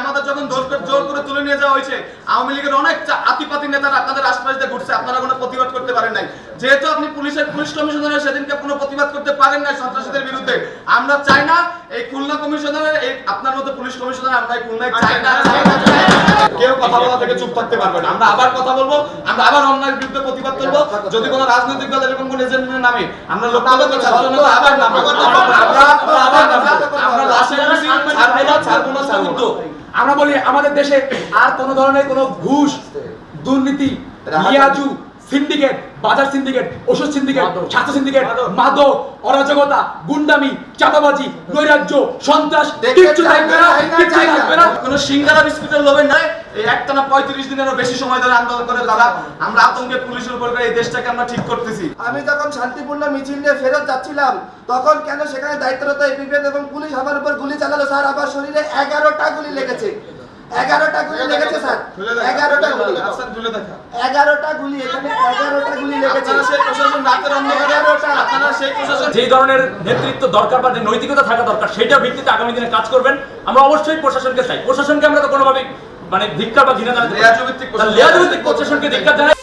আমাদের যখন জোর করে তুলে নিয়ে যাওয়া হয়েছে, আওয়ামী লীগের অনেক আতিপাতি নেতারা আপনাদের আশপাশ দিয়ে ঘুরছে, আপনারা কোনো প্রতিবাদ করতে পারেন নাই। যেহেতু আপনি পুলিশ কমিশনারের সেদিনকে কোনো প্রতিবাদ করতে পারেন নাই সন্ত্রাসীদের বিরুদ্ধে, আমরা চাই না এই খুলনা কমিশনারের এই আপনার মতো পুলিশ কমিশনার আমরা এই খুলনায় চাই না। কেউ কথা বলা থেকে চুপ থাকতে পারবে না। আমরা আবার কথা বলবো, আমরা আবার অন্যায়ের বিরুদ্ধে প্রতিবাদ করব। যদি কোনো রাজনৈতিক দল এরকম কোনো এজেন্ডার নামে আমরা লক্ষ্য ছাত্র জনতা আবার নামবো, আমরা লাশের ছাড়বো না। কিন্তু আমরা বলি আমাদের দেশে আর কোন ধরনের কোনো ঘুষ, দুর্নীতি, লিয়াজু, সিন্ডিকেট, বাজার সিন্ডিকেট, ওষুধ সিন্ডিকেট, ছাত্র সিন্ডিকেট, মাদক, অরাজকতা, গুন্ডামি, চাঁদাবাজি, নৈরাজ্য, সন্ত্রাস কিচ্ছু থাকবে না, কিচ্ছু থাকবে না। কোনো সিঙ্গারা বিস্কুটের লোভে নাই। এই একটানা 35 দিনেরও বেশি সময় ধরে আন্দোলন করে তারা আমরা আতঙ্কে পুলিশের উপর করে এই দেশটাকে আমরা ঠিক করতেছি। আমি যখন শান্তিপূর্ণ মিছিল নিয়ে ফেরত যাচ্ছিলাম তখন কেন সেখানে দায়িত্বরত এপিবিএন এবং পুলিশ আমার উপর গুলি চালালো স্যার? আমার শরীরে 11টা গুলি লেগেছে, 11টা গুলি লেগেছে স্যার, 11টা গুলি, 11টা গুলি, এখানে 11টা গুলি লেগেছে। যে ধরনের নেতৃত্ব দরকার বা যে নৈতিকতা থাকা দরকার সেটা ভিত্তিতে আগামী দিনে কাজ করবেন। আমরা অবশ্যই প্রশাসনকে চাই, প্রশাসনকে আমরা তো কোনোভাবেই মানে ধিক্কার বা ঘৃণা জানাতে পারি না। লেয়াজভিত্তিক প্রশাসনকে ধিক্কার জানাই।